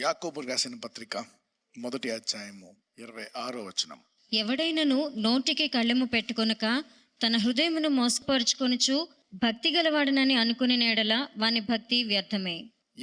యాకోబు రాసిన పత్రిక 1వ అధ్యాయము 26వ వచనం. ఎవడైనను నోటికి కళ్ళెము పెట్టుకొనక తన హృదయమును మోసపరుచుకొనుచు భక్తి గలవాడనని అనుకునే ఎడల వాని భక్తి వ్యర్థమే.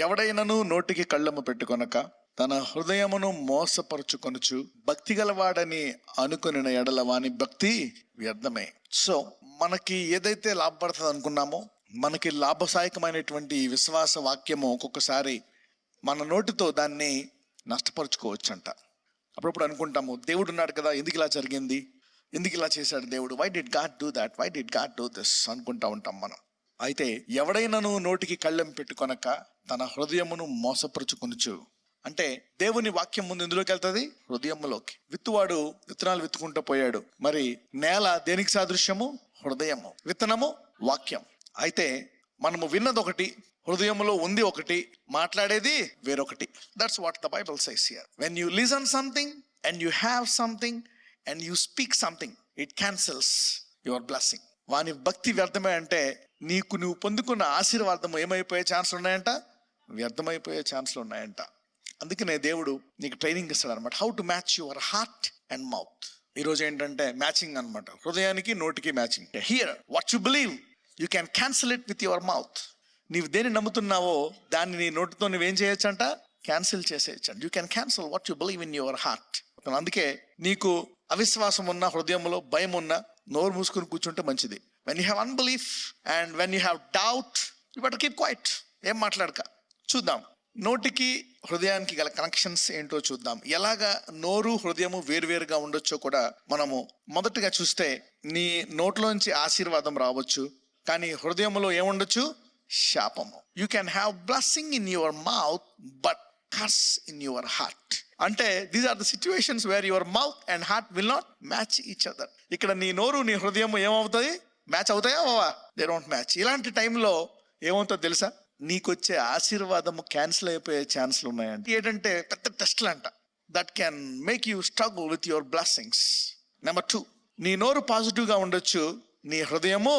ఎవడైనను నోటికి కళ్ళెము పెట్టుకొనక తన హృదయమును మోసపరుచుకొనుచు భక్తి గలవాడని అనుకుని ఎడల వాని భక్తి వ్యర్థమే. సో మనకి ఏదైతే లాభపడుతుంది అనుకున్నామో, మనకి లాభసాయకమైనటువంటి విశ్వాస వాక్యము ఒక్కొక్కసారి మన నోటితో దాన్ని నష్టపరుచుకోవచ్చంట. అప్పుడప్పుడు అనుకుంటాము, దేవుడు ఉన్నాడు కదా, ఎందుకు ఇలా జరిగింది, ఎందుకు ఇలా చేశాడు దేవుడు, why did God do that, why did God do this అనుకుంటా ఉంటాం మనం. అయితే ఎవడైనాను నోటికి కళ్ళెం పెట్టుకొనక తన హృదయమును మోసపరుచుకొనుచు, అంటే దేవుని వాక్యం ముందు ఎందులోకి వెళ్తుంది? హృదయంలోకి. విత్తువాడు విత్తనాలు విత్తుకుంటూ పోయాడు. మరి నేల దేనికి సాదృశ్యము? హృదయము. విత్తనము వాక్యం. అయితే మనము విన్నది ఒకటి, హృదయంలో ఉంది ఒకటి, మాట్లాడేది వేరొకటి. That's what the Bible says here. When you listen something and you have something and you speak something, it cancels your blessing. వాని భక్తి వ్యర్థమే. అంటే నువ్వు పొందుకున్న ఆశీర్వాదము ఏమైపోయే ఛాన్స్లు ఉన్నాయంట? వ్యర్థమైపోయే ఛాన్స్లు ఉన్నాయంట. అందుకనే దేవుడు నీకు ట్రైనింగ్ ఇస్తాడు అనమాట, how to match your heart and mouth. ఈరోజు ఏంటంటే మ్యాచింగ్ అనమాట, హృదయానికి నోటికి matching. Here what you believe you can cancel it with your mouth. నీవు దేన్ని నమ్ముతున్నావో దాన్ని నీ నోటితో నువ్వేం చేయొచ్చంట? క్యాన్సిల్ చేసేయచ్చంట. You can cancel what you believe in your heart. అందుకే నీకు అవిశ్వాసం ఉన్న, హృదయంలో భయం ఉన్న, నోరు మూసుకుని కూర్చుంటే మంచిది. When you have unbelief and when you have doubt, you better keep quiet. ఏం మాట్లాడక. చూద్దాం నోటికి హృదయానికి గల కనెక్షన్స్ ఏంటో చూద్దాం. ఎలాగా నోరు హృదయము వేరువేరుగా ఉండొచ్చో కూడా మనము మొదటగా చూస్తే, నీ నోట్లోంచి ఆశీర్వాదం రావచ్చు, కానీ హృదయంలో ఏముండొచ్చు? శాపము. You can have blessing in your mouth but curse in your heart. అంటే these are the situations where your mouth and heart will not match each other. ఇక్కడ నీ నోరు నీ హృదయం ఏమవుతాయి? మ్యాచ్ అవుతాయా? They don't match. ఇలాంటి టైంలో ఏమవుతుందో తెలుసా? నీకొచ్చే ఆశీర్వాదము క్యాన్సిల్ అయిపోయే ఛాన్స్లు ఉన్నాయంట. ఏంటంటే పెద్ద టెస్ట్లు అంట. That can make you struggle with your blessings. Number 2, నీ నోరు పాజిటివ్గా ఉండొచ్చు, నీ హృదయము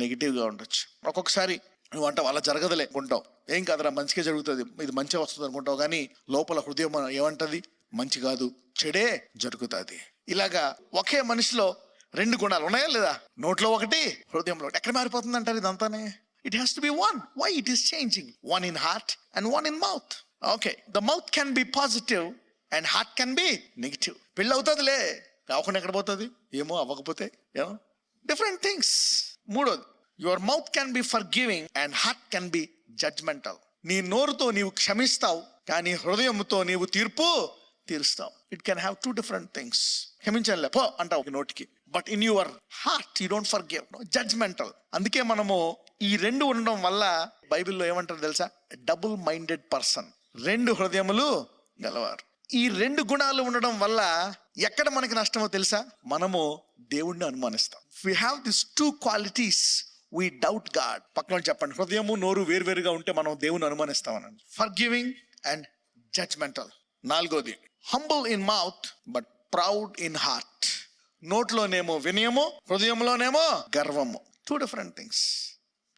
నెగిటివ్గా ఉండొచ్చు. ఒక్కొక్కసారి నువ్వు అంటే వాళ్ళ జరగదులే అనుకుంటావు, ఏం కాదురా మంచిగా జరుగుతుంది, ఇది మంచిగా వస్తుంది అనుకుంటావు, కానీ లోపల హృదయం ఏమంటది? మంచి కాదు, చెడే జరుగుతుంది. ఇలాగా ఒకే మనిషిలో 2 గుణాలు ఉన్నాయా లేదా? నోట్లో ఒకటి, హృదయంలో ఒకటి. ఎక్కడ మారిపోతుంది అంటారు ఇదంతానే? It has to be one. Why it is changing? One in heart and one in mouth. Okay, the mouth can be positive and heart can be negative. పెళ్ళి అవుతుందిలే, కాకుండా ఎక్కడ పోతుంది? ఏమో అవ్వకపోతే ఏమో డిఫరెంట్ థింగ్స్. 3వది, your mouth can be forgiving and heart can be judgmental. నీ నోరుతో నీవు క్షమిస్తావు, కానీ హృదయంతో నీవు తీర్పు తీరుస్తావు. It can have 2 different things. క్షమించాలి పో అంటావు నోటికి, but in your heart you don't forgive, judgmental. అందుకే మనము ఈ 2 ఉండడం వల్ల బైబిల్లో ఏమంటారు తెలుసా? డబుల్ మైండెడ్ పర్సన్, 2 హృదయములు గలవారు. ఈ 2 గుణాలు ఉండడం వల్ల ఎక్కడ మనకి నష్టమో తెలుసా? మనము దేవుణ్ణి అనుమానిస్తాం. We have this 2 qualities, we doubt God. పక్కన చెప్పండి, హృదయము నోరు వేరువేరుగా ఉంటే మనం దేవుని అనుమానిస్తాం అనండి. Forgiving and judgmental. 4వది, humble in mouth but proud in heart. నోట్లోనేమో వినయము, హృదయంలోనేమో గర్వము. 2 different things.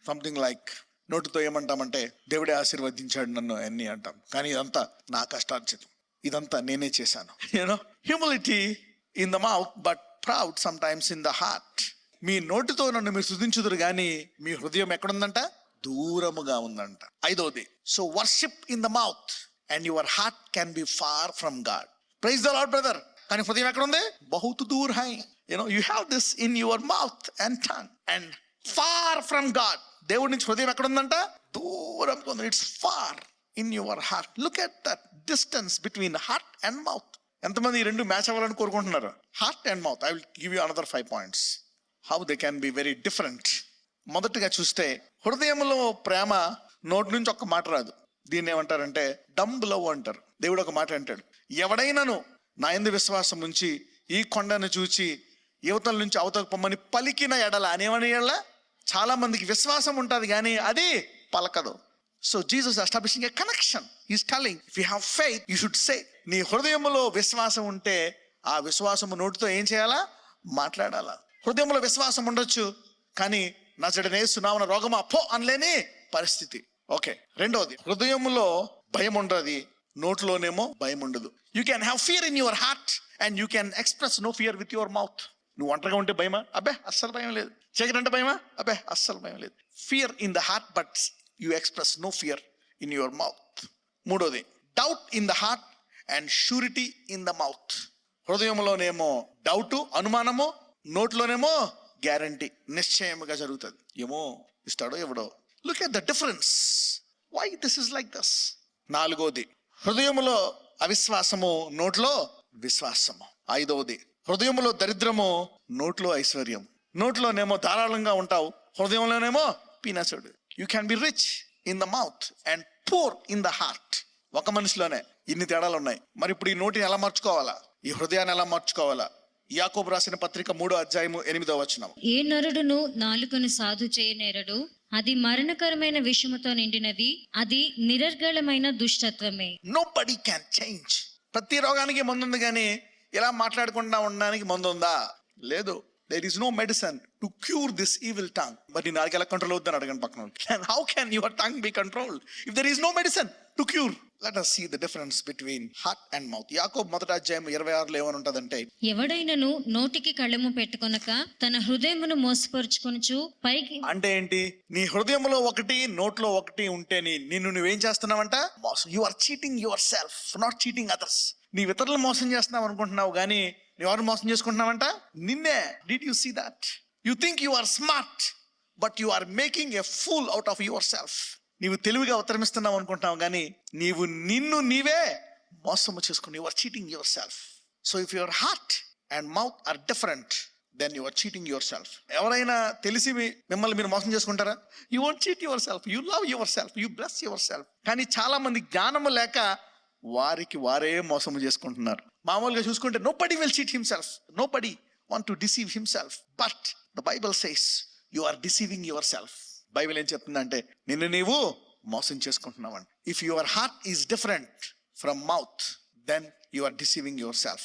సంథింగ్ లైక్ నోటితో ఏమంటామంటే దేవుడే ఆశీర్వదించాడు నన్ను అన్ని అంటాం, కానీ ఇదంతా నా కష్టార్జితం, ఇదంతా నేనే చేశాను. You know, humility in the mouth but proud sometimes in the heart. మీ నోటితో నన్ను మీరు స్తుతించుదురు కానీ మీ హృదయం ఎక్కడుందంట? దూరముగా ఉందంట. 5వది, so worship in the mouth and your heart can be far from God. Praise the Lord brother. కానీ హృదయం ఎక్కడ ఉంది? బహుత్ దూర్ హై. You know, you have this in your mouth and tongue and far from God. దేవుడి నుంచి హృదయం ఎక్కడ ఉందంట? దూరంగా ఉంది. It's far in your heart. Look at that distance between heart and mouth. ఎంతమంది ఈ 2 మ్యాచ్ అవ్వాలని కోరుకుంటున్నారు? Heart and mouth. I will give you another 5 points how they can be very different. మొదటిగా చూస్తే, హృదయంలో ప్రేమ నోటి నుంచి ఒక్క మాట రాదు. దీన్ని ఏమంటారంటే డంబ్ లవ్ అంటారు. దేవుడు ఒక మాట అంటాడు, ఎవడైనాను నా యందు విశ్వాసం ఉంచి ఈ కొండను చూచి యువతల నుంచి అవతలకు పొమ్మని పలికిన ఎడల అనేమని ఎడల. చాలా మందికి విశ్వాసం ఉంటుంది కానీ అది పలకదు. So Jesus establishing a connection. He's telling, if you have faith you should say. నీ హృదయంలో విశ్వాసం ఉంటే ఆ విశ్వాసము నోటితో ఏం చేయాలా? మాట్లాడాలా. హృదయంలో విశ్వాసం ఉండొచ్చు, కానీ నజరేయుడైన యేసు నామమున రోగమా పో అనలేని పరిస్థితి. ఓకే. 2వది, హృదయంలో భయం ఉండదు, నోట్లోనేమో భయం ఉండదు. You can have fear in your heart and you can express no fear with your mouth. నువ్వు ఒంటరిగా ఉంటే భయమా? అబ్బే అస్సలు భయం లేదు. చీకటి అంటే భయమా? అబ్బే అస్సలు భయం లేదు. Fear in the heart but you express no fear in your mouth. మూడోది, doubt in the heart and surety in the mouth. హృదయంలోనేమో డౌటు, అనుమానము, నోట్లోనేమో గ్యారంటీ, నిశ్చయముగా జరుగుతుంది. ఏమో ఇస్తాడో ఎవడో. Look at the difference. Why this is like this? నాలుగోది, హృదయములో అవిశ్వాసము, నోట్లో విశ్వాసము. ఐదవది, హృదయములో దరిద్రము, నోట్లో ఐశ్వర్యం. నోట్లోనేమో ధారాళంగా ఉంటావు, హృదయంలోనేమో పీనసుడు. You can be rich in the mouth and poor in the heart. ఒక మనిషిలోనే ఇన్ని తేడాలు ఉన్నాయి. మరి ఇప్పుడు ఈ నోటిని ఎలా మార్చుకోవాలా? ఈ హృదయాన్ని ఎలా మార్చుకోవాలా? యాకోబు రాసిన పత్రిక 3:8 ఏ నరుడును నాలుకను సాధు చేయనేరడు, అది మరణకరమైన విషముతో నిండినది, అది నిరర్గళమైన దుష్టత్వమే. Nobody can change. ప్రతి రోగానికి మందు ఉంది, కానీ ఇలా మాట్లాడకుండా ఉండడానికి మందు ఉందా? లేదు. There is no medicine to cure this evil tongue. But in నాలుగు ఎలా కంట్రోల్ అవుతుందని అడగండి పక్కన. And how can your tongue be controlled if there is no medicine to cure? Let us see the difference between heart and mouth. యాకోబు 1:26 ఏమని ఉంటదంటే, ఎవడైనను నోటికి కళ్ళెము పెట్టుకొనక తన హృదయమును మోసపరుచుకొనుచు పైకి. అంటే ఏంటి? నీ హృదయంలో ఒకటి, నోట్లో ఒకటి ఉంటే నిన్ను నువ్వేం చేస్తున్నావంట? మోసం. You are cheating yourself, not cheating others. నీ ఇతరులు మోసం చేస్తున్నావు అనుకుంటున్నావు, కానీ ఎవరు మోసం చేసుకుంటున్నావంట? నిన్నే. Did you see that? You think you are smart but you are making a fool out of yourself. నీవు తెలివిగా ఉత్తరమిస్తున్నావు అనుకుంటున్నావు, కానీ నీవు నిన్ను నీవే మోసము చేసుకుని you are cheating yourself. So if your heart and mouth are different, then you are cheating yourself. ఎవరైనా తెలిసి మిమ్మల్ని మీరు మోసం చేసుకుంటారా? You won't cheat yourself. You love yourself, you bless yourself. కానీ చాలా మంది జ్ఞానము లేక వారికి వారే మోసము చేసుకుంటున్నారు. మామూలుగా చూసుకుంటే nobody will cheat himself, nobody want to deceive himself, but the Bible says you are deceiving yourself. Bible ఏం చెప్తుందంటే నిన్ను నీవు మోసం చేసుకుంటున్నావంట. If your heart is different from mouth, then you are deceiving yourself.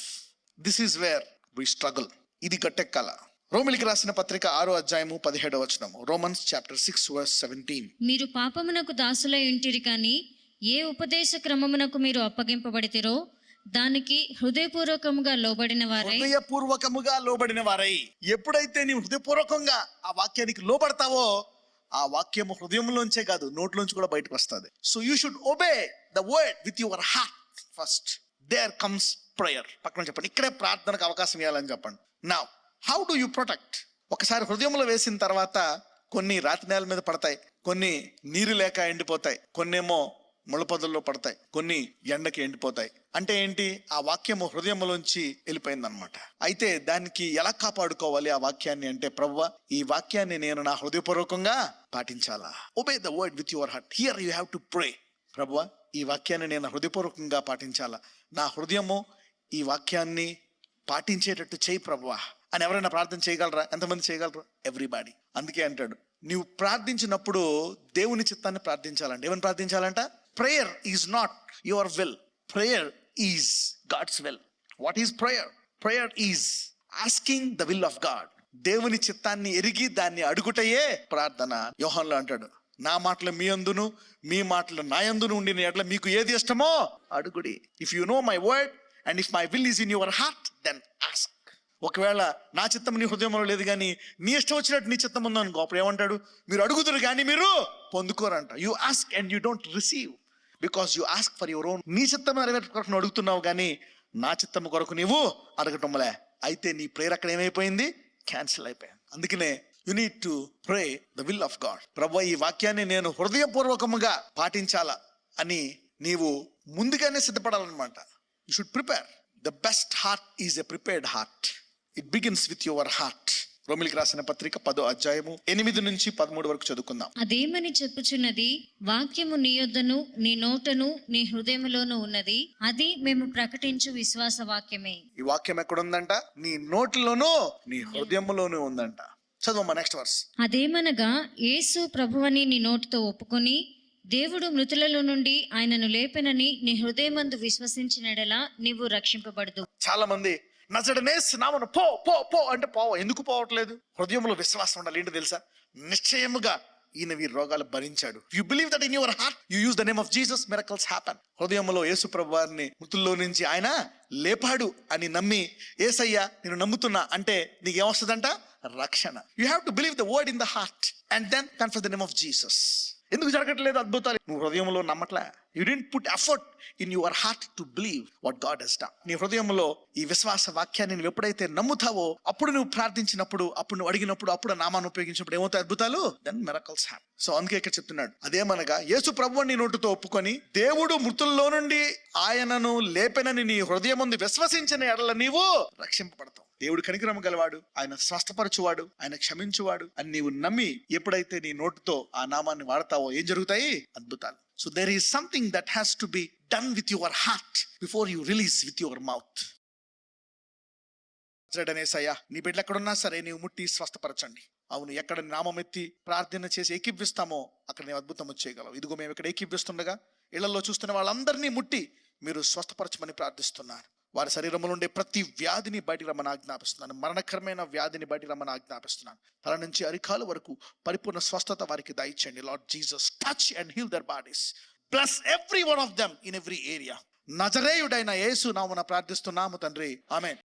This is where we struggle. ఇది గట్టెక్కాల. రోమిలికి రాసిన పత్రిక 6:17. Romans chapter 6:17. మీరు పాపమునకు దాసులై ఉంటిరి, కానీ ఏ ఉపదేశ క్రమమునకు మీరు అప్పగింపబడితిరో దానికి హృదయపూర్వకముగా లోబడిన వారై. ఎప్పుడైతే నీవు హృదయపూర్వకంగా ఆ వాక్యానికి లోబడతావో, ఆ వాక్యము హృదయంలోంచే కాదు, నోట్లోంచి కూడా బయటకు వస్తుంది. So you should obey the word with your heart first. There comes prayer. పక్కన చెప్పండి, ఇక్కడే ప్రార్థనకు అవకాశం ఇవ్వాలని చెప్పండి. Now how do you protect? ఒకసారి హృదయంలో వేసిన తర్వాత కొన్ని రాతి నేల మీద పడతాయి, కొన్ని నీరు లేక ఎండిపోతాయి, కొన్నేమో ముళ్ళపొదల్లో పడతాయి, కొన్ని ఎండకి ఎండిపోతాయి. అంటే ఏంటి? ఆ వాక్యము హృదయంలోంచి వెళ్ళిపోయిందనమాట. అయితే దానికి ఎలా కాపాడుకోవాలి ఆ వాక్యాన్ని అంటే, ప్రభువా ఈ వాక్యాన్ని నేను నా హృదయపూర్వకంగా పాటించాలా? Obey the word with your heart. Here you have to pray. ప్రభువా ఈ వాక్యాన్ని నేను హృదయపూర్వకంగా పాటించాలా, నా హృదయము ఈ వాక్యాన్ని పాటించేటట్టు చేయి ప్రభువా అని ఎవరైనా ప్రార్థన చేయగలరా? ఎంతమంది చేయగలరు? ఎవ్రీబాడీ. అందుకే అంటాడు, నీవు ప్రార్థించినప్పుడు దేవుని చిత్తాన్ని ప్రార్థించాలంట. ఏమని ప్రార్థించాలంట? Prayer is not your will. Prayer is God's will. What is prayer? Prayer is asking the will of God. దేవుని చిత్తాన్ని ఎరిగి దాన్ని అడుగుటయే ప్రార్థన. యోహానులో అంటాడు, నా మాటలు మీ అందును, మీ మాటలు నా యందును ఉండిన ఎడల మీకు ఏది ఇష్టమో అడుగుడి. If you know my word and if my will is in your heart, then ask. ఒకవేళ నా చిత్తం నీ హృదయంలో లేదు, కానీ నీ ఇష్టం వచ్చినట్టు నీ చిత్తం ఉందనుకో, అప్పుడు ఏమంటాడు? మీరు అడుగుదురు కానీ మీరు పొందుకోరంట. You ask and you don't receive because you ask for your own. నీ చిత్తం నెరవేర్చు కొరకు అడుగుతున్నావు, కానీ నా చిత్తం కొరకు నీవు అడగటంలే. అయితే నీ ప్రేయర్ అక్కడ ఏమైపోయింది? క్యాన్సిల్ అయిపోయింది. అందుకనే you need to pray the will of God. ప్రభువా ఈ వాక్యాన్ని నేను హృదయపూర్వకముగా పాటించాలా అని నీవు ముందుగానే సిద్ధపడాలన్నమాట. You should prepare. The best heart is a prepared heart. It begins with your heart. రోమిలికి రాసిన పత్రిక 10:8-13 చదువుకుందాం. అదేమని చెప్పుచున్నది, వాక్యము నీ యొద్దను నీ నోటను నీ హృదయములోను ఉన్నది, అది మేము ప్రకటించు విశ్వాస వాక్యమే. ఈ వాక్యం ఎక్కడుందంట? నీ నోటిలోనూ నీ హృదయములోనూ ఉందంట. చదువు నెక్స్ట్ వర్స్. అదేమనగా యేసు ప్రభువని నీ నోటితో ఒప్పుకొని దేవుడు మృతులలో నుండి ఆయనను లేపెనని నీ హృదయమందు విశ్వసించినడలా నీవు రక్షింపబడదు. చాలా మంది నజరేయుడనేసు నామమున పో పో పో అంటే పోవ. ఎందుకు పోవట్లేదు? హృదయంలో విశ్వాసం ఉండాలి. ఏంటో తెలుసా? నిశ్చయముగా ఈయన వీరి రోగాలు భరించాడు. You believe that in your heart, you use the name of Jesus, miracles happen. హృదయంలో యేసు ప్రభు వారిని మృతుల్లో నుంచి ఆయన లేపాడు అని నమ్మి, యేసయ్య నేను నమ్ముతున్నా అంటే నీకు ఏమొస్తుందంట? రక్షణ. You have to believe the word in the heart and then confess the name of Jesus. ఎందుకు జరగట్లేదు అద్భుతాలు? నువ్వు హృదయంలో నమ్మట్లే. You didn't put effort in your heart to believe what God has done. నీ హృదయంలో ఈ విశ్వాస వాక్యాన్ని నువ్వు ఎప్పుడైతే నమ్ముతావో, అప్పుడు నువ్వు ప్రార్థించినప్పుడు, అప్పుడు నువ్వు అడిగినప్పుడు, అప్పుడు ఆ నామాన్ని ఉపయోగించినప్పుడు ఏమవుతాయి? అద్భుతాలు. Then miracles happen. సో అందుకే ఇక్కడ చెప్తున్నాడు, అదేమనగా యేసు ప్రభువుని నోటితో ఒప్పుకొని దేవుడు మృతుల్లో నుండి ఆయనను లేపెనని నీ హృదయమందు విశ్వసించిన ఎడల నీవు రక్షింపబడతావు. దేవుడు కనికరము గలవాడు, ఆయన స్వస్థపరచువాడు, ఆయన క్షమించువాడు అని నీవు నమ్మి ఎప్పుడైతే నీ నోటితో ఆ నామాన్ని వాడతావో ఏం జరుగుతాయి? అద్భుతాలు. So there is something that has to be done with your heart before you release with your mouth. అనేసయ్యా, నీ బిడ్డలు ఎక్కడున్నా సరే నీవు ముట్టి స్వస్థపరచండి. అవును, ఎక్కడ నామం ఎత్తి ప్రార్థన చేసి ఏకీపిస్తామో అక్కడ నేను అద్భుతం చేయగలవు. ఇదిగో మేము ఇక్కడ ఏకీపిస్తుండగా ఇళ్లలో చూస్తున్న వాళ్ళందరినీ ముట్టి మీరు స్వస్థపరచమని ప్రార్థిస్తున్నారు. వారి శరీరంలో ఉండే ప్రతి వ్యాధిని బయటికి రమ్మని ఆజ్ఞాపిస్తున్నాను. మరణకరమైన వ్యాధిని బయటికి రమ్మని ఆజ్ఞాపిస్తున్నాను. తల నుంచి అరికాలు వరకు పరిపూర్ణ స్వస్థత వారికి దయచేయండి. Lord Jesus, touch and heal their bodies. Bless every one of them in every area. నజరేయుడైన యేసు నామమున ప్రార్థిస్తున్నాము తండ్రి, ఆమేన్.